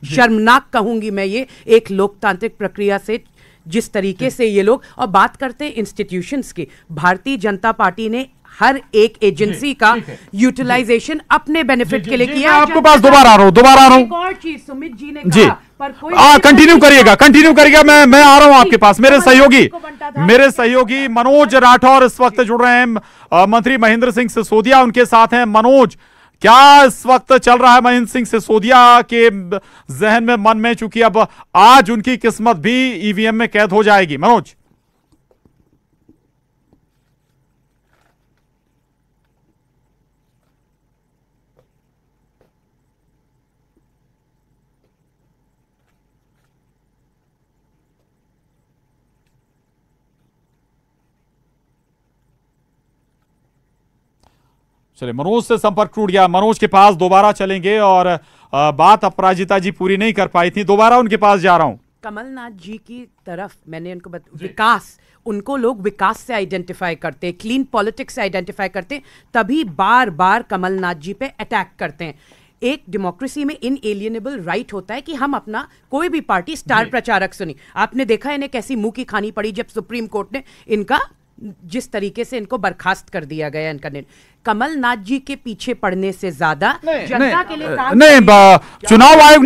शर्मनाक कहूंगी मैं ये, एक लोकतांत्रिक प्रक्रिया से जिस तरीके से ये लोग। और बात करते हैं इंस्टीट्यूशंस की, भारतीय जनता पार्टी ने हर एक एजेंसी का यूटिलाइजेशन अपने बेनिफिट के लिए किया। आपके पास दोबारा आ रहा हूं एक और चीज सुमित जी ने कहा, पर कोई कंटिन्यू करिएगा। मैं आ रहा हूं आपके पास। मेरे सहयोगी मनोज राठौर इस वक्त जुड़ रहे हैं, मंत्री महेंद्र सिंह सिसोदिया उनके साथ हैं। मनोज, क्या इस वक्त चल रहा है महेंद्र सिंह सिसोदिया के जहन में, मन में, चूंकि अब आज उनकी किस्मत भी ईवीएम में कैद हो जाएगी? मनोज, चलिए मनोज से संपर्क टूट गया। मनोज के पास दोबारा चलेंगे और बात अपराजिता जी पूरी नहीं कर पाई थी, दोबारा उनके पास जा रहा हूं। कमलनाथ जी की तरफ मैंने उनको विकास, उनको लोग विकास से आइडेंटिफाई करते, क्लीन पॉलिटिक्स से आइडेंटिफाई करते, तभी बार बार कमलनाथ जी पे अटैक करते हैं। एक डेमोक्रेसी में इनएलिएनेबल राइट होता है कि हम अपना कोई भी पार्टी स्टार प्रचारक सुनी। आपने देखा इन्हें कैसी मुंह की खानी पड़ी जब सुप्रीम कोर्ट ने इनका, जिस तरीके से इनको बर्खास्त कर दिया गया इनका निर्णय। कमलनाथ जी के पीछे पड़ने से ज्यादा जनता के लिए काम चुनाव आयोग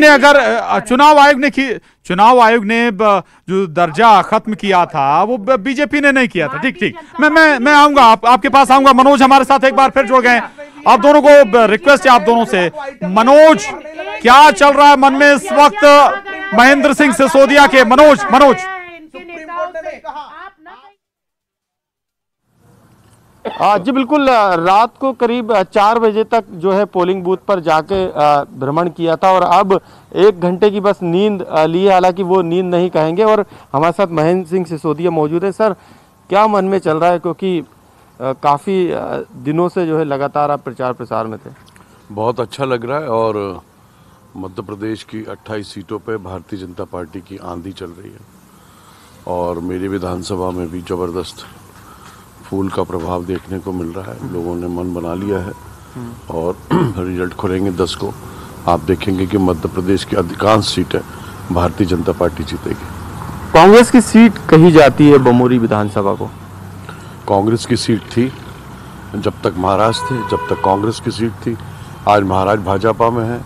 ने जो दर्जा खत्म किया था वो बीजेपी ने नहीं किया था। ठीक, मैं आऊंगा, आपके पास आऊंगा। मनोज हमारे साथ एक बार फिर जुड़ गए। आप दोनों को रिक्वेस्ट है, आप दोनों से, मनोज क्या चल रहा है मन में इस वक्त महेंद्र सिंह सिसोदिया के? मनोज जी बिल्कुल, रात को करीब 4 बजे तक जो है पोलिंग बूथ पर जाके भ्रमण किया था और अब 1 घंटे की बस नींद ली है। हालांकि वो नींद नहीं कहेंगे। और हमारे साथ महेंद्र सिंह सिसोदिया मौजूद है। सर, क्या मन में चल रहा है, क्योंकि काफ़ी दिनों से जो है लगातार आप प्रचार प्रसार में थे? बहुत अच्छा लग रहा है और मध्य प्रदेश की 28 सीटों पे भारतीय जनता पार्टी की आंधी चल रही है और मेरी विधानसभा में भी ज़बरदस्त फूल का प्रभाव देखने को मिल रहा है। लोगों ने मन बना लिया है और रिजल्ट खुलेंगे 10 को। आप देखेंगे कि मध्य प्रदेश की अधिकांश सीटें भारतीय जनता पार्टी जीतेगी। कांग्रेस की सीट कही जाती है बमोरी विधानसभा को? कांग्रेस की सीट थी जब तक महाराज थे, जब तक कांग्रेस की सीट थी। आज महाराज भाजपा में है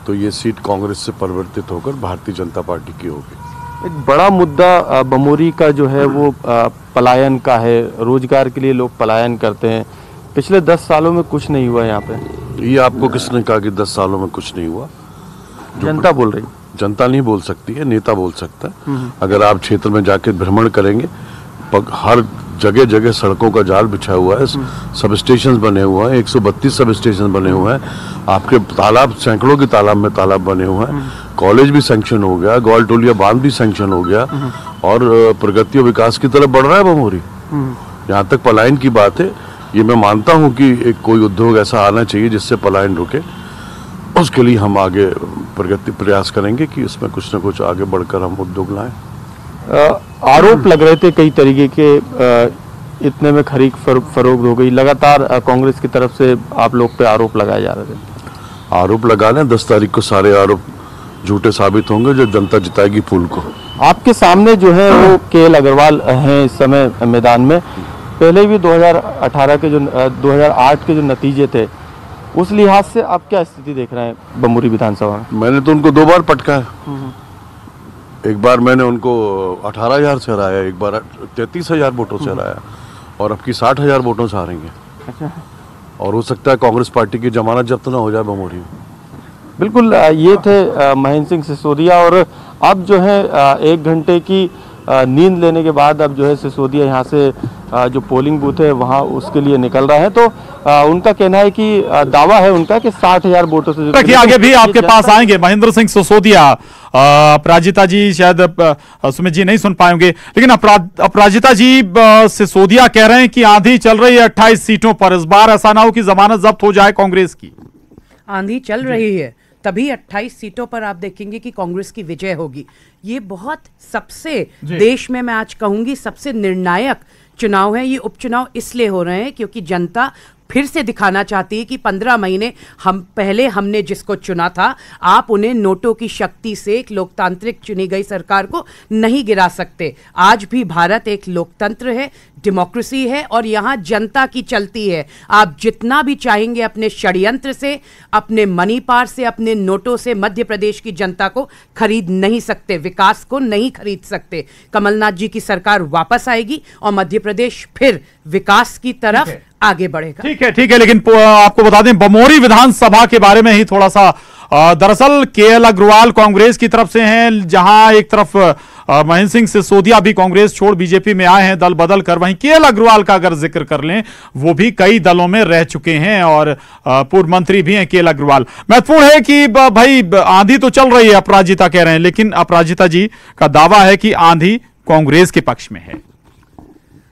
तो ये सीट कांग्रेस से परिवर्तित होकर भारतीय जनता पार्टी की होगी। एक बड़ा मुद्दा बमोरी का जो है वो पलायन का है। रोजगार के लिए लोग पलायन करते हैं। पिछले 10 सालों में कुछ नहीं हुआ यहाँ पे। ये आपको किसने कहा कि 10 सालों में कुछ नहीं हुआ? जनता बोल रही। जनता नहीं बोल सकती है, नेता बोल सकता है। अगर आप क्षेत्र में जाके भ्रमण करेंगे, हर जगह जगह सड़कों का जाल बिछा हुआ है, सब स्टेशन बने हुए हैं, 132 सब स्टेशन बने हुए हैं। आपके तालाब, सैकड़ों के तालाब में तालाब बने हुए हैं। कॉलेज भी सैंक्शन हो गया, ग्वालटोलिया बांध भी सैंक्शन हो गया और प्रगति और विकास की तरफ बढ़ रहा है बमोरी। यहाँ तक पलायन की बात है, ये मैं मानता हूँ कि एक कोई उद्योग ऐसा आना चाहिए जिससे पलायन रुके। उसके लिए हम आगे प्रगति प्रयास करेंगे कि इसमें कुछ न कुछ आगे बढ़कर हम उद्योग लाएं। आरोप लग रहे थे कई तरीके के, इतने में खरीद फरोख्त हो गई। लगातार कांग्रेस की तरफ से आप लोग पे आरोप लगाए जा रहे थे। आरोप लगा लें, 10 तारीख को सारे आरोप झूठे साबित होंगे जो जनता जिताएगी फूल को। आपके सामने जो है वो केएल अग्रवाल हैं इस समय मैदान में। पहले भी 2008 के जो नतीजे थे, उस लिहाज से आप क्या स्थिति देख रहे हैं बमोरी विधानसभा में? मैंने तो उनको 2 बार पटकाया। एक बार मैंने उनको 18,000 से हराया, एक बार 33,000 वोटों से हराया और अब की 60,000 वोटों से हारेंगे। अच्छा। और हो सकता है कांग्रेस पार्टी की जमानत जब्त ना हो जाए बमोरी में। बिल्कुल, ये थे महेंद्र सिंह सिसोदिया। और अब जो है 1 घंटे की नींद लेने के बाद अब जो है सिसोदिया यहाँ से जो पोलिंग बूथ है वहाँ उसके लिए निकल रहा है। तो उनका कहना है कि दावा है उनका कि 60,000 वोटों से आगे भी आपके पास आएंगे महेंद्र सिंह सिसोदिया। अपराजिता जी शायद सुमित जी नहीं सुन पाएंगे, लेकिन अपराजिता जी सिसोदिया कह रहे हैं कि आंधी चल रही है 28 सीटों पर, इस बार ऐसा ना हो कि जमानत जब्त हो जाए कांग्रेस की। आंधी चल रही है तभी 28 सीटों पर आप देखेंगे कि कांग्रेस की विजय होगी। ये बहुत सबसे देश में मैं आज कहूंगी सबसे निर्णायक चुनाव है। ये उपचुनाव इसलिए हो रहे हैं क्योंकि जनता फिर से दिखाना चाहती है कि 15 महीने हमने जिसको चुना था, आप उन्हें नोटों की शक्ति से एक लोकतांत्रिक चुनी गई सरकार को नहीं गिरा सकते। आज भी भारत एक लोकतंत्र है, डेमोक्रेसी है और यहाँ जनता की चलती है। आप जितना भी चाहेंगे अपने षड्यंत्र से, अपने मनी पार से, अपने नोटों से मध्य प्रदेश की जनता को खरीद नहीं सकते, विकास को नहीं खरीद सकते। कमलनाथ जी की सरकार वापस आएगी और मध्य प्रदेश फिर विकास की तरफ आगे बढ़ेगा। ठीक है, लेकिन आपको बता दें बमोरी विधानसभा के बारे में ही थोड़ा सा। दरअसल केएल अग्रवाल कांग्रेस की तरफ से हैं, जहां एक तरफ महेंद्र सिंह सिसोदिया भी कांग्रेस छोड़ बीजेपी में आए हैं दल बदल कर, वहीं केएल अग्रवाल का अगर जिक्र कर लें वो भी कई दलों में रह चुके हैं और पूर्व मंत्री भी हैं केएल अग्रवाल। महत्वपूर्ण है कि भाई आंधी तो चल रही है, अपराजिता कह रहे हैं, लेकिन अपराजिता जी का दावा है कि आंधी कांग्रेस के पक्ष में है।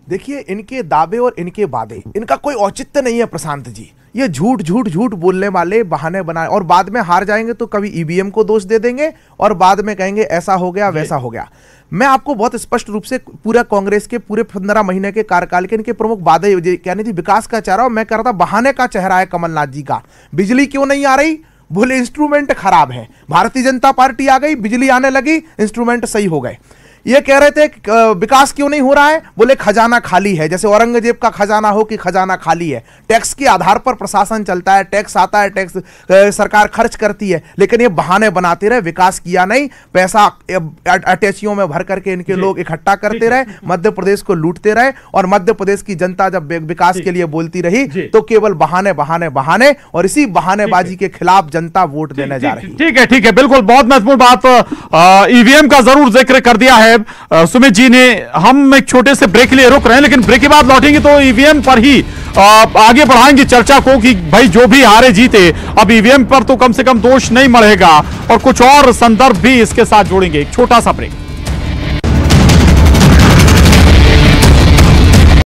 देखिए, इनके दावे और इनके वादे, इनका कोई औचित्य नहीं है प्रशांत जी। ये झूठ झूठ झूठ बोलने वाले, बहाने बनाए और बाद में हार जाएंगे तो कभी ईवीएम को दोष दे देंगे और बाद में कहेंगे ऐसा हो गया वैसा हो गया। मैं आपको बहुत स्पष्ट रूप से पूरा कांग्रेस के पूरे 15 महीने के कार्यकाल के इनके प्रमुख वादे कहने थी विकास का चेहरा, और मैं कह रहा था बहाने का चेहरा है कमलनाथ जी का। बिजली क्यों नहीं आ रही? बोले इंस्ट्रूमेंट खराब है। भारतीय जनता पार्टी आ गई, बिजली आने लगी, इंस्ट्रूमेंट सही हो गए। ये कह रहे थे विकास क्यों नहीं हो रहा है? बोले खजाना खाली है, जैसे औरंगजेब का खजाना हो कि खजाना खाली है। टैक्स के आधार पर प्रशासन चलता है, टैक्स आता है, टैक्स सरकार खर्च करती है, लेकिन ये बहाने बनाते रहे, विकास किया नहीं, पैसा अटैचियों में भर करके इनके लोग इकट्ठा करते रहे, मध्य प्रदेश को लूटते रहे और मध्य प्रदेश की जनता जब विकास के लिए बोलती रही तो केवल बहाने बहाने बहाने, और इसी बहानेबाजी के खिलाफ जनता वोट देने जा रही। ठीक है, बिल्कुल बहुत महत्वपूर्ण बात ईवीएम का जरूर जिक्र कर दिया है सुमित जी ने। हम एक छोटे से ब्रेक के लिए रुक रहे हैं, लेकिन ब्रेक के बाद लौटेंगे तो ईवीएम पर ही आगे बढ़ाएंगे चर्चा को कि भाई जो भी हारे जीते अब ईवीएम पर तो कम से कम दोष नहीं मढ़ेगा, और कुछ और संदर्भ भी इसके साथ जोड़ेंगे। एक छोटा सा ब्रेक।